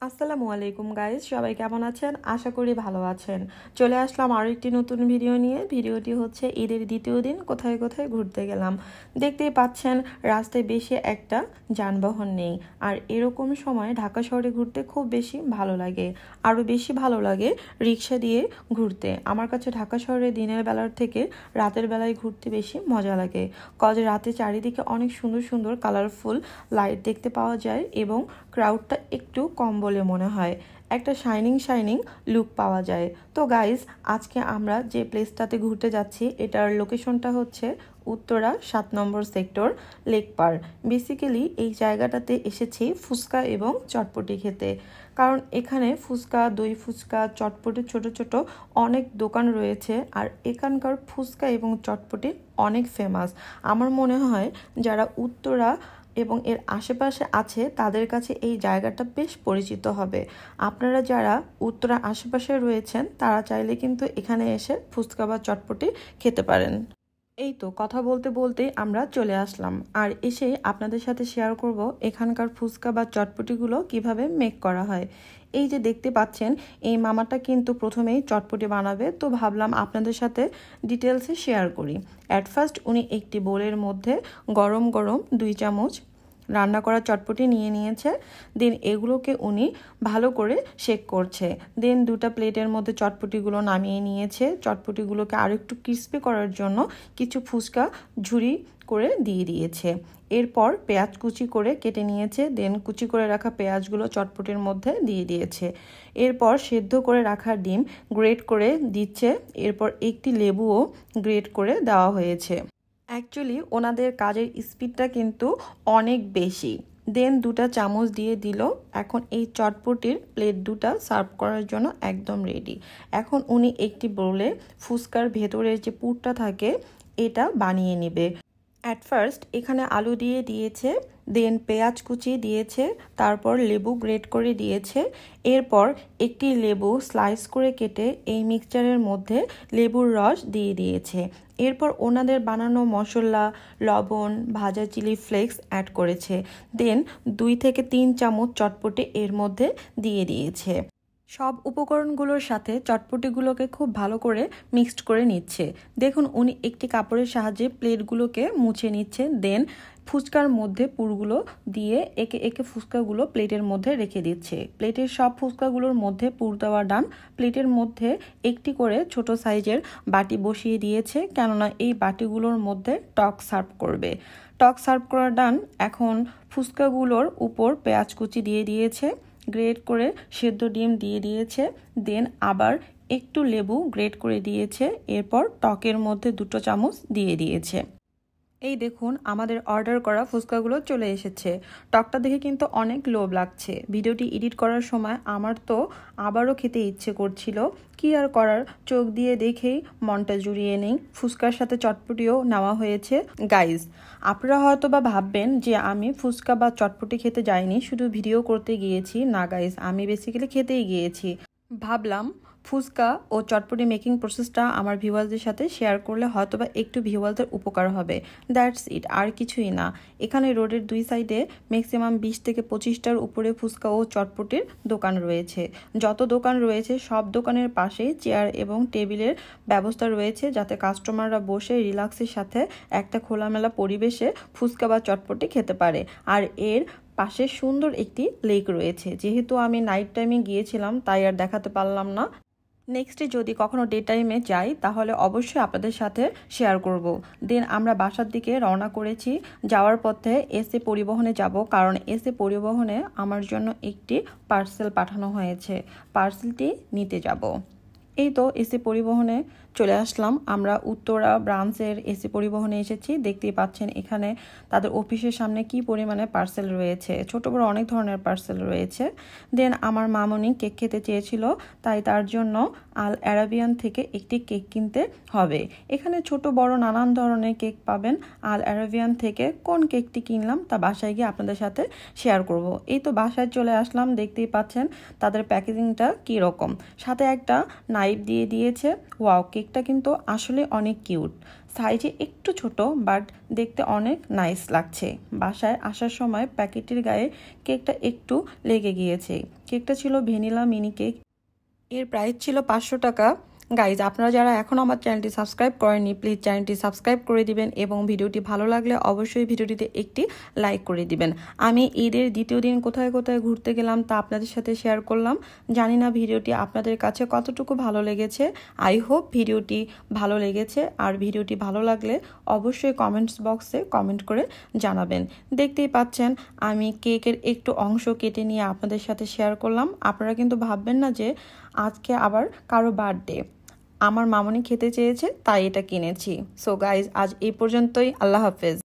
আসসালামু আলাইকুম গাইস, সবাই কেমন আছেন? আশা করি ভালো আছেন। চলে আসলাম আরও একটি নতুন ভিডিও নিয়ে। ভিডিওটি হচ্ছে ঈদের দ্বিতীয় দিন কোথায় কোথায় ঘুরতে গেলাম। দেখতেই পাচ্ছেন রাস্তায় বেশি একটা যানবাহন নেই, আর এরকম সময় ঢাকা শহরে ঘুরতে খুব বেশি ভালো লাগে। আরও বেশি ভালো লাগে রিক্সা দিয়ে ঘুরতে। আমার কাছে ঢাকা শহরে দিনের বেলার থেকে রাতের বেলায় ঘুরতে বেশি মজা লাগে, কজ রাতে চারিদিকে অনেক সুন্দর সুন্দর কালারফুল লাইট দেখতে পাওয়া যায় এবং ক্রাউডটা একটু কম বলে মনে হয়, একটা শাইনিং লুক পাওয়া যায়। তো গাইজ, আজকে আমরা যে প্লেসটাতে ঘুরতে যাচ্ছি এটার লোকেশনটা হচ্ছে উত্তরা 7 নম্বর সেক্টর, লেকপার। বেসিক্যালি এই জায়গাটাতে এসেছি ফুচকা এবং চটপটি খেতে, কারণ এখানে ফুচকা, দই ফুচকা, চটপটি ছোট ছোট অনেক দোকান রয়েছে, আর এখানকার ফুচকা এবং চটপটি অনেক ফেমাস। আমার মনে হয় যারা উত্তরা এবং এর আশেপাশে আছে তাদের কাছে এই জায়গাটা বেশ পরিচিত হবে। আপনারা যারা উত্তরা আশেপাশে রয়েছেন তারা চাইলে কিন্তু এখানে এসে ফুচকা বা চটপটি খেতে পারেন। এই তো কথা বলতে বলতে আমরা চলে আসলাম, আর এসে আপনাদের সাথে শেয়ার করব এখানকার ফুচকা বা চটপটিগুলো কিভাবে মেক করা হয়। এই যে দেখতে পাচ্ছেন, এই মামাটা কিন্তু প্রথমেই চটপটি বানাবে, তো ভাবলাম আপনাদের সাথে ডিটেলসে শেয়ার করি। অ্যাট ফার্স্ট উনি একটি বোলের মধ্যে গরম গরম 2 চামচ রান্না করা চটপটি নিয়ে নিয়েছে। দেন এগুলোকে উনি ভালো করে শেক করছে। দেন 2টা প্লেটের মধ্যে চটপটিগুলো নামিয়ে নিয়েছে। চটপটিগুলোকে আরও একটু ক্রিস্পি করার জন্য কিছু ফুচকা ঝুরি করে দিয়ে দিয়েছে। এরপর পেঁয়াজ কুচি করে কেটে নিয়েছে। দেন কুচি করে রাখা পেঁয়াজগুলো চটপটির মধ্যে দিয়ে দিয়েছে। এরপর সেদ্ধ করে রাখা ডিম গ্রেট করে দিচ্ছে। এরপর একটি লেবুও গ্রেট করে দেওয়া হয়েছে। অ্যাকচুয়ালি ওনাদের কাজের স্পিডটা কিন্তু অনেক বেশি। দেন 2টা চামচ দিয়ে দিল। এখন এই চটপটির প্লেট 2টা সার্ভ করার জন্য একদম রেডি। এখন উনি একটি বোলে ফুচকার ভেতরের যে পুরটা থাকে এটা বানিয়ে নেবে। অ্যাট ফার্স্ট এখানে আলু দিয়ে দিয়েছে, দেন পেঁয়াজ কুচি দিয়েছে, তারপর লেবু গ্রেট করে দিয়েছে। এরপর একটি লেবু স্লাইস করে কেটে এই মিক্সচারের মধ্যে লেবুর রস দিয়ে দিয়েছে। এরপর ওনাদের বানানো মশলা, লবণ, ভাজা চিলি ফ্লেক্স অ্যাড করেছে। দেন 2 থেকে 3 চামচ চটপটি এর মধ্যে দিয়ে দিয়েছে। সব উপকরণগুলোর সাথে চটপটিগুলোকে খুব ভালো করে মিক্সড করে নিচ্ছে। দেখুন উনি একটি কাপড়ের সাহায্যে প্লেটগুলোকে মুছে নিচ্ছে। দেন ফুচকার মধ্যে পুরগুলো দিয়ে একে একে ফুচকাগুলো প্লেটের মধ্যে রেখে দিচ্ছে। প্লেটের সব ফুচকাগুলোর মধ্যে পুর দেওয়া ডান। প্লেটের মধ্যে একটি করে ছোট সাইজের বাটি বসিয়ে দিয়েছে, কেননা এই বাটিগুলোর মধ্যে টক সার্ভ করবে। টক সার্ভ করা ডান। এখন ফুচকাগুলোর উপর পেঁয়াজ কুচি দিয়ে দিয়েছে, গ্রেট করে সেদ্ধ ডিম দিয়ে দিয়েছে। দেন আবার একটু লেবু গ্রেট করে দিয়েছে। এরপর টকের মধ্যে 2 চামচ দিয়ে দিয়েছে। এই দেখুন আমাদের অর্ডার করা ফুচকাগুলো চলে এসেছে। টকটা দেখে কিন্তু অনেক লোভ লাগছে। ভিডিওটি এডিট করার সময় আমার তো আবারও খেতে ইচ্ছে করছিল, কি আর করার, চোখ দিয়ে দেখেই মনটা জুড়িয়ে নেই। ফুচকার সাথে চটপটিও নেওয়া হয়েছে। গাইজ, আপনারা হয়তো বা ভাববেন যে আমি ফুচকা বা চটপটি খেতে যাইনি, শুধু ভিডিও করতে গিয়েছি। না গাইজ, আমি বেসিক্যালি খেতেই গিয়েছি। ভাবলাম ফুচকা ও চটপটি মেকিং প্রসেসটা আমার ভিউয়ার্সদের সাথে শেয়ার করলে হয়তোবা একটু ভিউয়ার্সদের উপকার হবে। দ্যাটস ইট, আর কিছুই না। এখানে রোডের 2 সাইডে ম্যাক্সিমাম 20 থেকে 25টার উপরে ফুচকা ও চটপটির দোকান রয়েছে। যত দোকান রয়েছে সব দোকানের পাশেই চেয়ার এবং টেবিলের ব্যবস্থা রয়েছে, যাতে কাস্টমাররা বসে রিল্যাক্সের সাথে একটা খোলামেলা পরিবেশে ফুচকা বা চটপটি খেতে পারে। আর এর পাশে সুন্দর একটি লেক রয়েছে। যেহেতু আমি নাইট টাইমে গিয়েছিলাম তাই আর দেখাতে পারলাম না। নেক্সটে যদি কখনো ডে টাইমে যাই তাহলে অবশ্যই আপনাদের সাথে শেয়ার করব। দেন আমরা বাসার দিকে রওনা করেছি। যাওয়ার পথে এসএ পরিবহনে যাব, কারণ এসএ পরিবহনে আমার জন্য একটি পার্সেল পাঠানো হয়েছে। পার্সেলটি নিতে যাব। এই তো এসি পরিবহনে চলে আসলাম। আমরা উত্তরা ব্রাঞ্চের এসি পরিবহনে এসেছি। দেখতেই পাচ্ছেন এখানে তাদের অফিসের সামনে কি পরিমাণে পার্সেল রয়েছে, ছোট বড় অনেক ধরনের পার্সেল রয়েছে। দেন আমার মামনি কেক খেতে চেয়েছিল, তাই তার জন্য আল অ্যারাবিয়ান থেকে একটি কেক কিনতে হবে। এখানে ছোট বড় নানান ধরনের কেক পাবেন। আল অ্যারাবিয়ান থেকে কোন কেকটি কিনলাম তা বাসায় গিয়ে আপনাদের সাথে শেয়ার করব। এই তো বাসায় চলে আসলাম। দেখতেই পাচ্ছেন তাদের প্যাকেজিংটা কি রকম, সাথে একটা নাইফ দিয়ে দিয়েছে। ওয়াও, কেকটা কিন্তু আসলে অনেক কিউট। সাইজে একটু ছোট বাট দেখতে অনেক নাইস লাগছে। বাসায় আসার সময় প্যাকেটের গায়ে কেকটা একটু লেগে গিয়েছে। কেকটা ছিল ভ্যানিলা মিনি কেক, এর প্রাইস ছিল 500 টাকা। গাইজ, আপনারা যারা এখন আমার চ্যানেলটি সাবস্ক্রাইব করেননি প্লিজ চ্যানেলটি সাবস্ক্রাইব করে দিবেন এবং ভিডিওটি ভালো লাগলে অবশ্যই ভিডিওটিতে একটি লাইক করে দিবেন। আমি ঈদের দ্বিতীয় দিন কোথায় কোথায় ঘুরতে গেলাম তা আপনাদের সাথে শেয়ার করলাম। জানি না ভিডিওটি আপনাদের কাছে কতটুকু ভালো লেগেছে। আই হোপ ভিডিওটি ভালো লেগেছে, আর ভিডিওটি ভালো লাগলে অবশ্যই কমেন্টস বক্সে কমেন্ট করে জানাবেন। দেখতেই পাচ্ছেন আমি কেকের একটু অংশ কেটে নিয়ে আপনাদের সাথে শেয়ার করলাম। আপনারা কিন্তু ভাববেন না যে আজকে আবার কারো বার্থডে। আমার মামনি খেতে চেয়েছে তাই এটা কিনেছি। সো গাইজ, আজ এই পর্যন্তই। আল্লাহ হাফেজ।